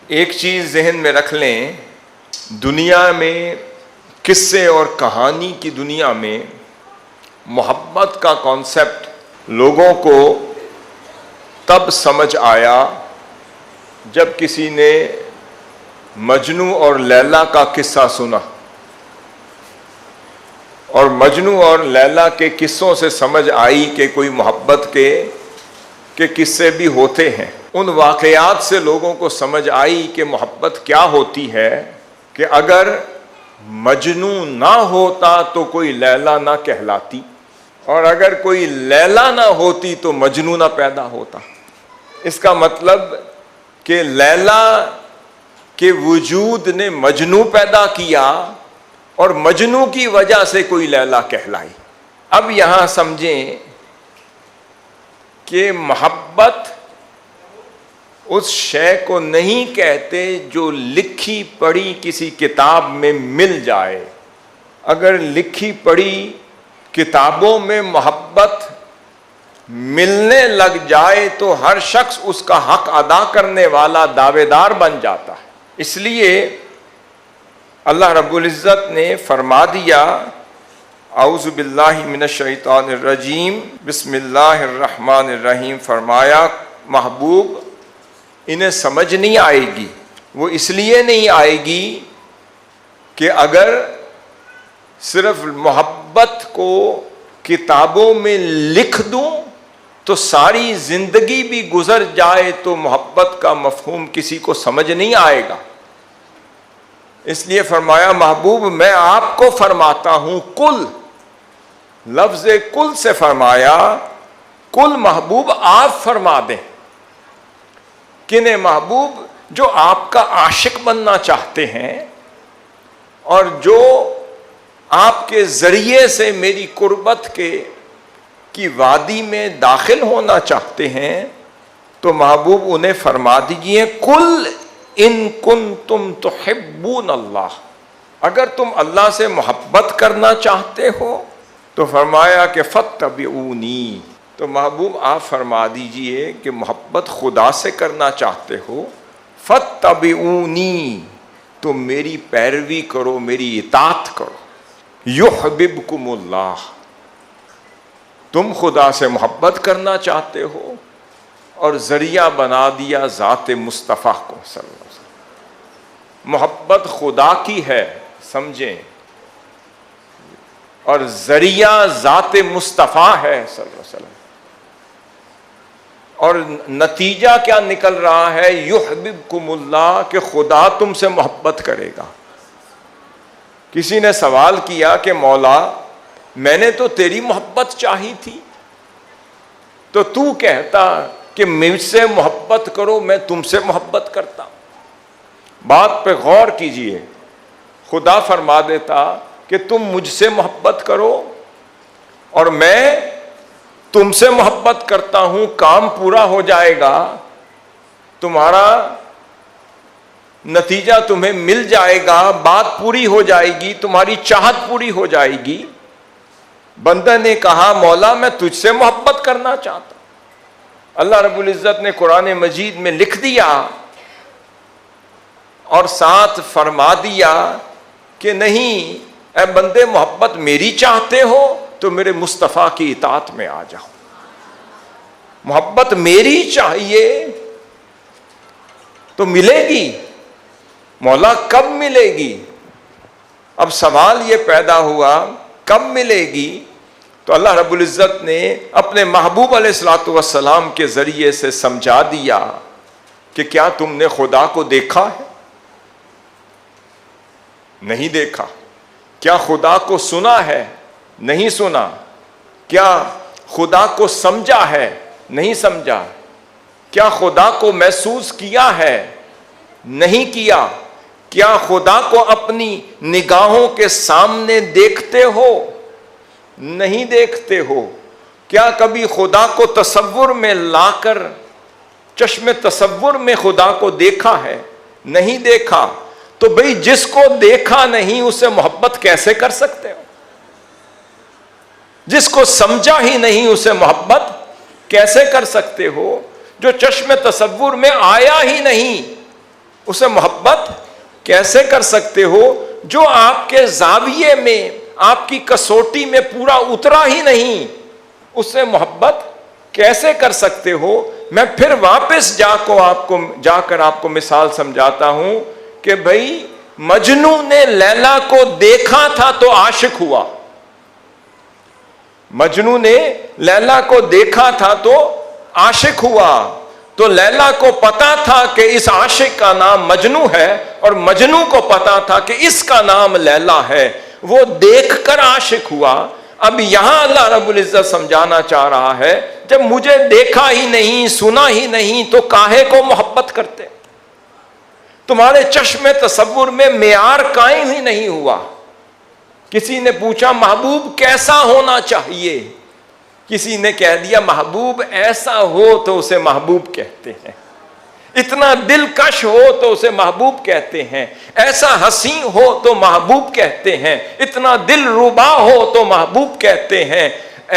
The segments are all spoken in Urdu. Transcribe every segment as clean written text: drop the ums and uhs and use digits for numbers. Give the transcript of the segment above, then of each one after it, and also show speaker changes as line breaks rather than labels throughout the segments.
ایک چیز ذہن میں رکھ لیں، دنیا میں قصے اور کہانی کی دنیا میں محبت کا کانسیپٹ لوگوں کو تب سمجھ آیا جب کسی نے مجنو اور لیلا کا قصہ سنا، اور مجنو اور لیلا کے قصوں سے سمجھ آئی کہ کوئی محبت کے قصے بھی ہوتے ہیں۔ ان واقعات سے لوگوں کو سمجھ آئی کہ محبت کیا ہوتی ہے، کہ اگر مجنو نہ ہوتا تو کوئی لیلا نہ کہلاتی، اور اگر کوئی لیلا نہ ہوتی تو مجنو نہ پیدا ہوتا۔ اس کا مطلب کہ لیلا کے وجود نے مجنو پیدا کیا اور مجنو کی وجہ سے کوئی لیلا کہلائی۔ اب یہاں سمجھیں کہ محبت اس شے کو نہیں کہتے جو لکھی پڑھی کسی کتاب میں مل جائے۔ اگر لکھی پڑھی کتابوں میں محبت ملنے لگ جائے تو ہر شخص اس کا حق ادا کرنے والا دعوے دار بن جاتا ہے۔ اس لیے اللہ رب العزت نے فرما دیا، اعوذ باللہ من الشیطان الرجیم، بسم اللہ الرحمن الرحیم، فرمایا محبوب انہیں سمجھ نہیں آئے گی۔ وہ اس لیے نہیں آئے گی کہ اگر صرف محبت کو کتابوں میں لکھ دوں تو ساری زندگی بھی گزر جائے تو محبت کا مفہوم کسی کو سمجھ نہیں آئے گا۔ اس لیے فرمایا محبوب میں آپ کو فرماتا ہوں، کل، لفظ کل سے فرمایا کل محبوب آپ فرما دیں۔ کنہیں محبوب؟ جو آپ کا عاشق بننا چاہتے ہیں اور جو آپ کے ذریعے سے میری قربت کی وادی میں داخل ہونا چاہتے ہیں، تو محبوب انہیں فرما دیجئے کل ان کنتم تحبون اللہ، اگر تم اللہ سے محبت کرنا چاہتے ہو تو فرمایا کہ فاتبعونی، تو محبوب آپ فرما دیجئے کہ محبت خدا سے کرنا چاہتے ہو فاتبعونی، تو میری پیروی کرو، میری اطاعت کرو، یحببکم اللہ، تم خدا سے محبت کرنا چاہتے ہو اور ذریعہ بنا دیا ذات مصطفیٰ کو صلی اللہ علیہ وسلم۔ محبت خدا کی ہے، سمجھیں، اور ذریعہ ذات مصطفیٰ ہے صلی اللہ علیہ وسلم، اور نتیجہ کیا نکل رہا ہے؟ یحببکم اللہ، کہ خدا تم سے محبت کرے گا۔ کسی نے سوال کیا کہ مولا میں نے تو تیری محبت چاہی تھی، تو کہتا کہ مجھ سے محبت کرو، میں تم سے محبت کرتا۔ بات پہ غور کیجئے، خدا فرما دیتا کہ تم مجھ سے محبت کرو اور میں تم سے محبت کرتا ہوں، کام پورا ہو جائے گا، تمہارا نتیجہ تمہیں مل جائے گا، بات پوری ہو جائے گی، تمہاری چاہت پوری ہو جائے گی۔ بندہ نے کہا مولا میں تجھ سے محبت کرنا چاہتا ہوں۔ اللہ رب العزت نے قرآن مجید میں لکھ دیا اور ساتھ فرما دیا کہ نہیں اے بندے، محبت میری چاہتے ہو تو میرے مصطفیٰ کی اطاعت میں آ جاؤ۔ محبت میری چاہیے تو ملے گی، مولا کب ملے گی؟ اب سوال یہ پیدا ہوا کب ملے گی؟ تو اللہ رب العزت نے اپنے محبوب علیہ الصلوۃ والسلام کے ذریعے سے سمجھا دیا کہ کیا تم نے خدا کو دیکھا ہے؟ نہیں دیکھا۔ کیا خدا کو سنا ہے؟ نہیں سنا۔ کیا خدا کو سمجھا ہے؟ نہیں سمجھا۔ کیا خدا کو محسوس کیا ہے؟ نہیں کیا۔ کیا خدا کو اپنی نگاہوں کے سامنے دیکھتے ہو؟ نہیں دیکھتے ہو۔ کیا کبھی خدا کو تصور میں لا کر چشم تصور میں خدا کو دیکھا ہے؟ نہیں دیکھا۔ تو بھئی جس کو دیکھا نہیں اسے محبت کیسے کر سکتے ہو؟ جس کو سمجھا ہی نہیں اسے محبت کیسے کر سکتے ہو؟ جو چشم تصور میں آیا ہی نہیں اسے محبت کیسے کر سکتے ہو جو آپ کے زاویے میں، آپ کی کسوٹی میں پورا اترا ہی نہیں؟ اس سے محبت کیسے کر سکتے ہو؟ میں پھر واپس جا کر آپ کو مثال سمجھاتا ہوں کہ بھائی مجنو نے لیلا کو دیکھا تھا تو عاشق ہوا. مجنو نے لیلا کو دیکھا تھا تو عاشق ہوا. تو لیلا کو پتا تھا کہ اس عاشق کا نام مجنو ہے، اور مجنو کو پتا تھا کہ اس کا نام لیلا ہے. وہ دیکھ کر عاشق ہوا. اب یہاں اللہ رب العزت سمجھانا چاہ رہا ہے جب مجھے دیکھا ہی نہیں، سنا ہی نہیں، تو کاہے کو محبت کرتے؟ تمہارے چشم تصور میں معیار قائم ہی نہیں ہوا. کسی نے پوچھا محبوب کیسا ہونا چاہیے؟ کسی نے کہہ دیا محبوب ایسا ہو تو اسے محبوب کہتے ہیں، اتنا دلکش ہو تو اسے محبوب کہتے ہیں، ایسا حسین ہو تو محبوب کہتے ہیں، اتنا دل ربا ہو تو محبوب کہتے ہیں،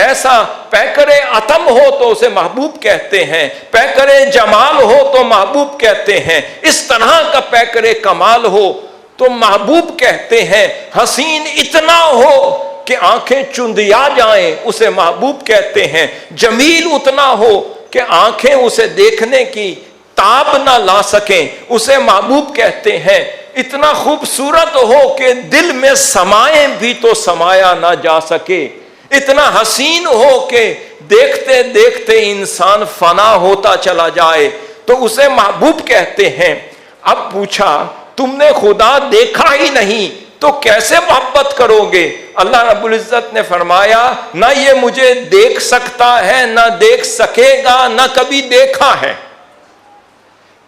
ایسا پیکر عتم ہو تو اسے محبوب کہتے ہیں، پیکر جمال ہو تو محبوب کہتے ہیں، اس طرح کا پیکر کمال ہو تو محبوب کہتے ہیں، حسین اتنا ہو کہ آنکھیں چندیا جائیں اسے محبوب کہتے ہیں، جمیل اتنا ہو کہ آنکھیں اسے دیکھنے کی تاب نہ لا سکیں اسے محبوب کہتے ہیں، اتنا خوبصورت ہو کہ دل میں سمائیں بھی تو سمایا نہ جا سکے، اتنا حسین ہو کہ دیکھتے دیکھتے انسان فنا ہوتا چلا جائے تو اسے محبوب کہتے ہیں. اب پوچھا تم نے خدا دیکھا ہی نہیں تو کیسے محبت کرو گے؟ اللہ رب العزت نے فرمایا نہ یہ مجھے دیکھ سکتا ہے، نہ دیکھ سکے گا، نہ کبھی دیکھا ہے،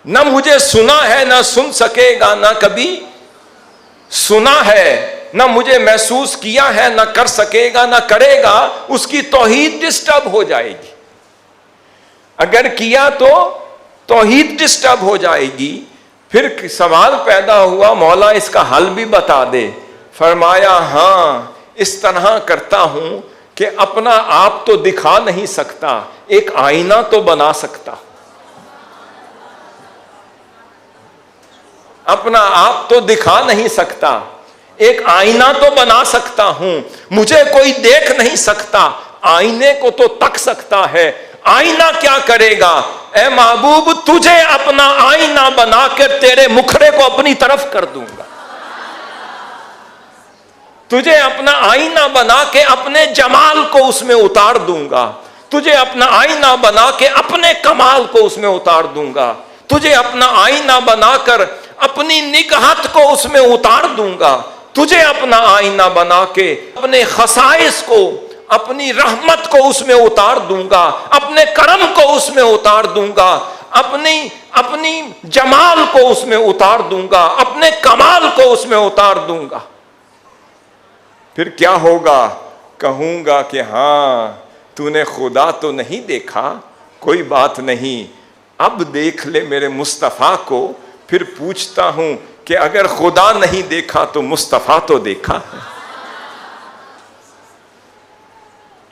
نہ مجھے سنا ہے، نہ سن سکے گا، نہ کبھی سنا ہے، نہ مجھے محسوس کیا ہے، نہ کر سکے گا، نہ کرے گا. اس کی توحید ڈسٹرب ہو جائے گی. اگر کیا تو توحید ڈسٹرب ہو جائے گی. پھر سوال پیدا ہوا مولا اس کا حل بھی بتا دے. فرمایا ہاں اس طرح کرتا ہوں کہ اپنا آپ تو دکھا نہیں سکتا، ایک آئینہ تو بنا سکتا. اپنا آپ تو دکھا نہیں سکتا، ایک آئینہ تو بنا سکتا ہوں. مجھے کوئی دیکھ نہیں سکتا، آئینے کو تو تک سکتا ہے. آئینہ کیا کرے گا؟ اے محبوب تجھے اپنا آئینہ بنا کر تیرے مکھڑے کو اپنی طرف کر دوں گا. تجھے اپنا آئینہ بنا کے اپنے جمال کو اس میں اتار دوں گا. تجھے اپنا آئینہ بنا کے اپنے کمال کو اس میں اتار دوں گا. تجھے اپنا آئینہ بنا کر اپنی نگہت کو اس میں اتار دوں گا. تجھے اپنا آئینہ بنا کے اپنے خصائص کو، اپنی رحمت کو اس میں اتار دوں گا، اپنے کرم کو اس میں اتار دوں گا، اپنی جمال کو اس میں اتار دوں گا، اپنے کمال کو اس میں اتار دوں گا. پھر کیا ہوگا؟ کہوں گا کہ ہاں تو نے خدا تو نہیں دیکھا، کوئی بات نہیں، اب دیکھ لے میرے مصطفیٰ کو. پھر پوچھتا ہوں کہ اگر خدا نہیں دیکھا تو مصطفیٰ تو دیکھا.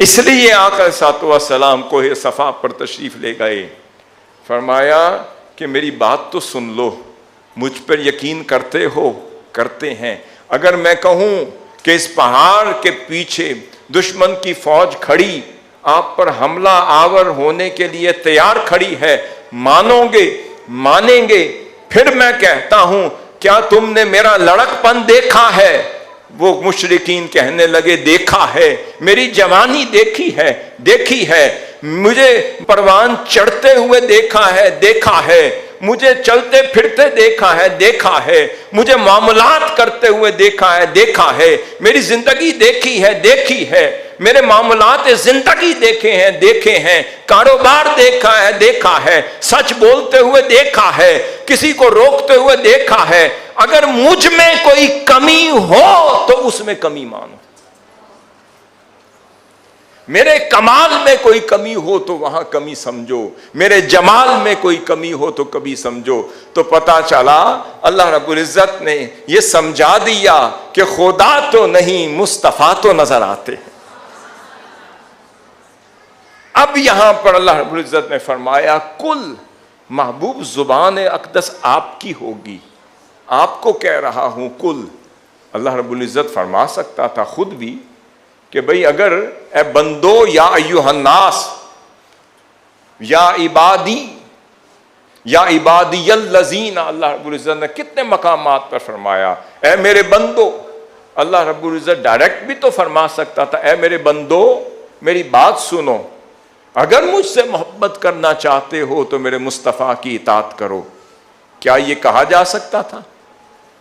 اس لیے آقا علیہ الصلوۃ والسلام کوہ صفا پر تشریف لے گئے. فرمایا کہ میری بات تو سن لو، مجھ پر یقین کرتے ہو؟ کرتے ہیں. اگر میں کہوں کہ اس پہاڑ کے پیچھے دشمن کی فوج کھڑی، آپ پر حملہ آور ہونے کے لیے تیار کھڑی ہے، مانو گے؟ مانیں گے. پھر میں کہتا ہوں کیا تم نے میرا لڑک پن دیکھا ہے؟ وہ مشرکین کہنے لگے دیکھا ہے. میری جوانی دیکھی ہے، دیکھی ہے. مجھے پروان چڑھتے ہوئے دیکھا ہے، دیکھا ہے. مجھے چلتے پھرتے دیکھا ہے، دیکھا ہے. مجھے معاملات کرتے ہوئے دیکھا ہے، دیکھا ہے. میری زندگی دیکھی ہے، دیکھی ہے. میرے معاملات زندگی دیکھے ہیں، دیکھے ہیں. کاروبار دیکھا ہے، دیکھا ہے. سچ بولتے ہوئے دیکھا ہے، کسی کو روکتے ہوئے دیکھا ہے. اگر مجھ میں کوئی کمی ہو تو اس میں کمی مانو. میرے کمال میں کوئی کمی ہو تو وہاں کمی سمجھو، میرے جمال میں کوئی کمی ہو تو کبھی سمجھو. تو پتا چلا اللہ رب العزت نے یہ سمجھا دیا کہ خدا تو نہیں، مصطفیٰ تو نظر آتے ہیں. اب یہاں پر اللہ رب العزت نے فرمایا کل محبوب زبان اقدس آپ کی ہوگی، آپ کو کہہ رہا ہوں کل۔ اللہ رب العزت فرما سکتا تھا خود بھی کہ بھئی اگر اے بندو، یا ایھا الناس، یا عبادی، یا عبادی الذین، اللہ رب العزت نے کتنے مقامات پر فرمایا اے میرے بندو۔ اللہ رب العزت ڈائریکٹ بھی تو فرما سکتا تھا اے میرے بندو میری بات سنو، اگر مجھ سے محبت کرنا چاہتے ہو تو میرے مصطفیٰ کی اطاعت کرو۔ کیا یہ کہا جا سکتا تھا؟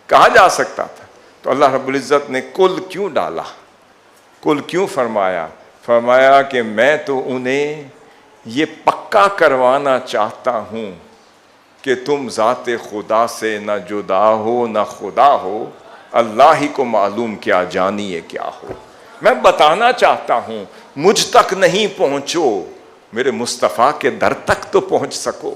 کہا جا سکتا تھا۔ تو اللہ رب العزت نے کل کیوں ڈالا؟ کل کیوں فرمایا؟ فرمایا کہ میں تو انہیں یہ پکا کروانا چاہتا ہوں کہ تم ذات خدا سے نہ جدا ہو نہ خدا ہو، اللہ ہی کو معلوم کیا جانیے کیا ہو۔ میں بتانا چاہتا ہوں مجھ تک نہیں پہنچو، میرے مصطفیٰ کے در تک تو پہنچ سکو۔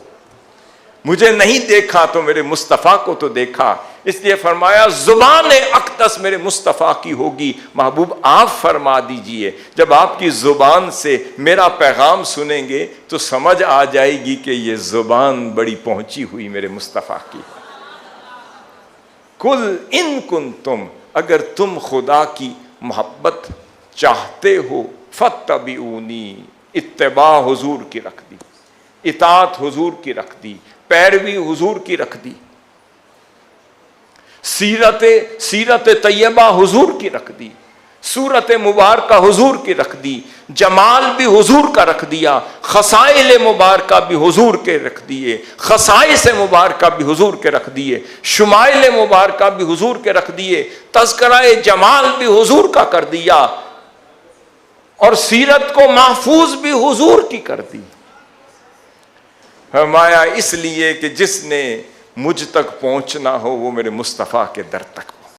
مجھے نہیں دیکھا تو میرے مصطفیٰ کو تو دیکھا، اس لیے فرمایا زبان اقدس میرے مصطفیٰ کی ہوگی۔ محبوب آپ فرما دیجئے جب آپ کی زبان سے میرا پیغام سنیں گے تو سمجھ آ جائے گی کہ یہ زبان بڑی پہنچی ہوئی میرے مصطفیٰ کی۔ کل ان کنتم، اگر تم خدا کی محبت چاہتے ہو، فاتبعونی، اتباع حضور کی رکھ دی، اطاعت حضور کی رکھ دی، پیروی حضور کی رکھ دی، سیرت طیبہ حضور کی رکھ دی، صورت مبارکہ حضور کی رکھ دی، جمال بھی حضور کا رکھ دیا، خصائل مبارکہ بھی حضور کے رکھ دیے، خصائص مبارکہ بھی حضور کے رکھ دیے، شمائل مبارکہ بھی حضور کے رکھ دیے، تذکرہ جمال بھی حضور کا کر دیا، اور سیرت کو محفوظ بھی حضور کی کر دی۔ فرمایا اس لیے کہ جس نے مجھ تک پہنچنا ہو وہ میرے مصطفیٰ کے در تک